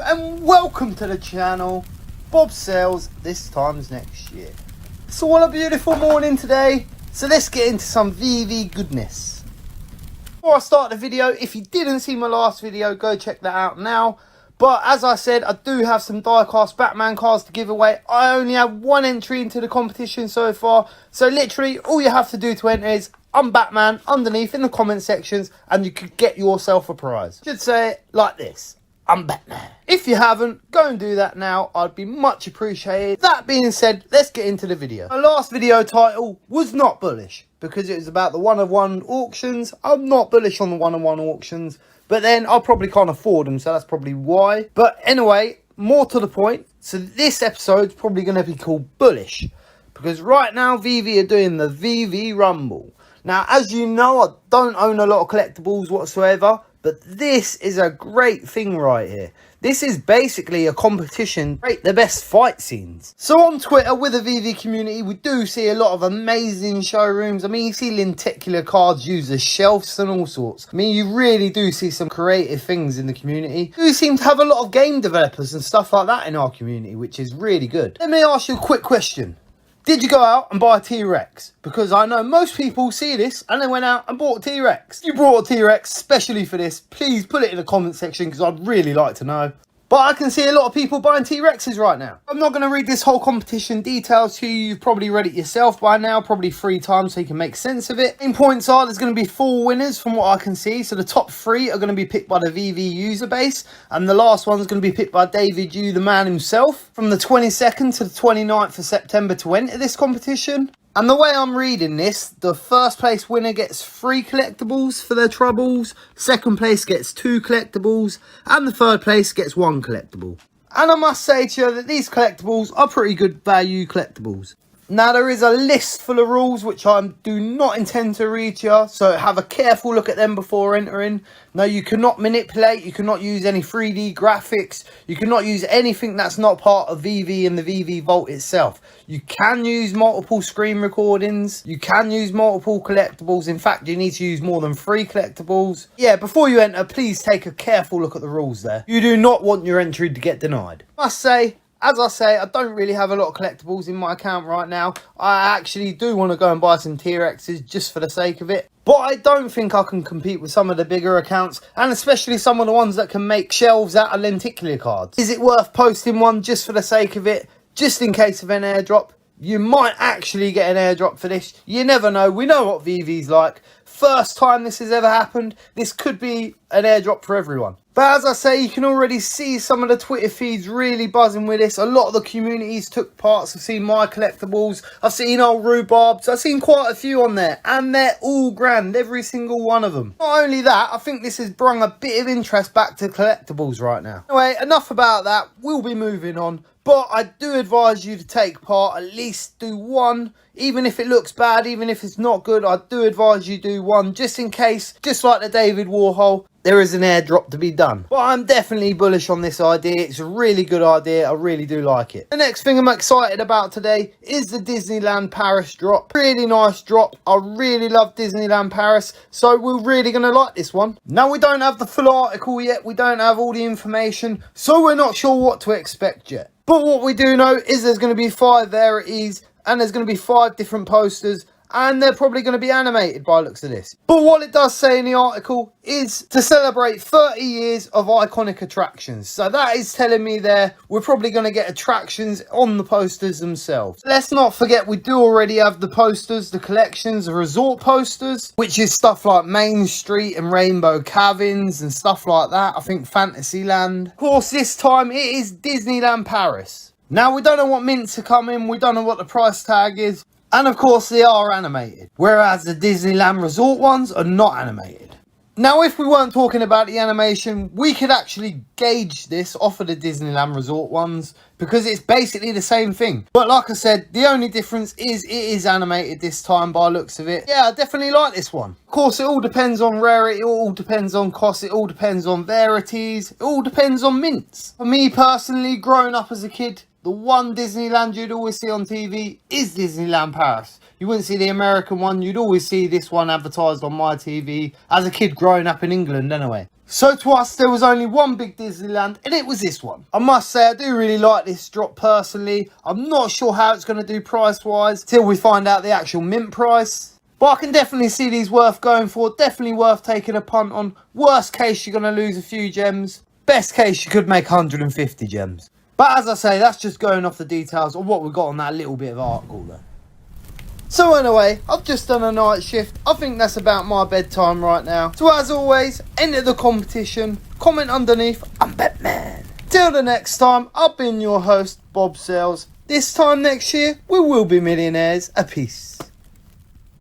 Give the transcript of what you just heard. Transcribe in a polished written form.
and welcome to the channel. BOBSALES this time's next year. It's all a beautiful morning today, so let's get into some VeVe goodness. Before I start the video, if you didn't see my last video, go check that out now. But as I said, I do have some die-cast Batman cards to give away. I only have one entry into the competition so far, so literally all you have to do to enter is I'm Batman underneath in the comment sections and you could get yourself a prize. Should say it like this: I'm Batman. If you haven't, go and do that now. I'd be much appreciated. That being said, let's get into the video. My last video title was not bullish because it was about the one-of-one auctions. I'm not bullish on the one-of-one auctions, but then I probably can't afford them, so that's probably why. But anyway, more to the point. So this episode's probably going to be called bullish because right now VeVe are doing the VeVe Rumble. Now, as you know, I don't own a lot of collectibles whatsoever, but this is a great thing right here. This is basically a competition to rate the best fight scenes. So on Twitter, with the VeVe community, we do see a lot of amazing showrooms. I mean, you see lenticular cards used as shelves and all sorts. I mean, you really do see some creative things in the community. We seem to have a lot of game developers and stuff like that in our community, which is really good. Let me ask you a quick question. Did you go out and buy a T-Rex? Because I know most people see this and they went out and bought a T-Rex. If you brought a T-Rex especially for this, please put it in the comment section because I'd really like to know. But I can see a lot of people buying T-Rexes right now. I'm not going to read this whole competition details to you. You've probably read it yourself by now, probably 3 times so you can make sense of it. Main points are there's going to be 4 winners from what I can see. So the top 3 are going to be picked by the VeVe user base. And the last one's going to be picked by David Yu, the man himself. From the 22nd to the 29th of September to enter this competition. And the way I'm reading this, the first place winner gets 3 collectibles for their troubles, second place gets 2 collectibles, and the third place gets 1 collectible. And I must say to you that these collectibles are pretty good value collectibles. Now there is a list full of rules which I do not intend to read to you, so have a careful look at them before entering. Now you cannot manipulate, you cannot use any 3D graphics, you cannot use anything that's not part of VeVe and the vevevault itself. You can use multiple screen recordings, you can use multiple collectibles, in fact you need to use more than 3 collectibles. Yeah, before you enter, please take a careful look at the rules there. You do not want your entry to get denied. I must say, as I say, I don't really have a lot of collectibles in my account right now. I actually do want to go and buy some T-Rexes just for the sake of it. But I don't think I can compete with some of the bigger accounts, and especially some of the ones that can make shelves out of lenticular cards. Is it worth posting one just for the sake of it, just in case of an airdrop? You might actually get an airdrop for this. You never know. We know what VeVe's like. First time this has ever happened, this could be an airdrop for everyone. But as I say, you can already see some of the Twitter feeds really buzzing with this. A lot of the communities took part. I've seen my collectibles, I've seen old rhubarbs, I've seen quite a few on there, and they're all grand, every single one of them. Not only that, I think this has brought a bit of interest back to collectibles right now. Anyway, enough about that, we'll be moving on. But I do advise you to take part, at least do one. Even if it looks bad, even if it's not good, I do advise you do one, just in case, just like the David Warhol, there is an airdrop to be done. But I'm definitely bullish on this idea. It's a really good idea. I really do like it. The next thing I'm excited about today is the Disneyland Paris drop. Really nice drop. I really love Disneyland Paris, so we're really going to like this one. Now, we don't have the full article yet. We don't have all the information, so we're not sure what to expect yet. But what we do know is there's going to be 5 rarities and there's going to be 5 different posters, and they're probably going to be animated by the looks of this. But what it does say in the article is to celebrate 30 years of iconic attractions. So that is telling me there we're probably going to get attractions on the posters themselves. Let's not forget we do already have the posters, the collections, the resort posters, which is stuff like Main Street and Rainbow Cabins and stuff like that. I think Fantasyland. Of course, this time it is Disneyland Paris. Now, we don't know what mints are coming, we don't know what the price tag is, and of course they are animated, whereas the Disneyland Resort ones are not animated. Now, if we weren't talking about the animation, we could actually gauge this off of the Disneyland Resort ones, because it's basically the same thing. But like I said, the only difference is it is animated this time by looks of it. Yeah, I definitely like this one. Of course, it all depends on rarity, it all depends on cost, it all depends on rarities, it all depends on mints. For me personally, growing up as a kid, the one Disneyland you'd always see on TV is Disneyland Paris. You wouldn't see the American one, you'd always see this one advertised on my TV as a kid growing up in England anyway. So to us, there was only one big Disneyland, and it was this one. I must say, I do really like this drop personally. I'm not sure how it's going to do price-wise till we find out the actual mint price. But I can definitely see these worth going for. Definitely worth taking a punt on. Worst case, you're going to lose a few gems. Best case, you could make 150 gems. But as I say, that's just going off the details of what we got on that little bit of article there. So anyway, I've just done a night shift. I think that's about my bedtime right now. So as always, enter the competition. Comment underneath, I'm Batman. Till the next time, I've been your host, BOBSALES. This time next year, we will be millionaires. A peace.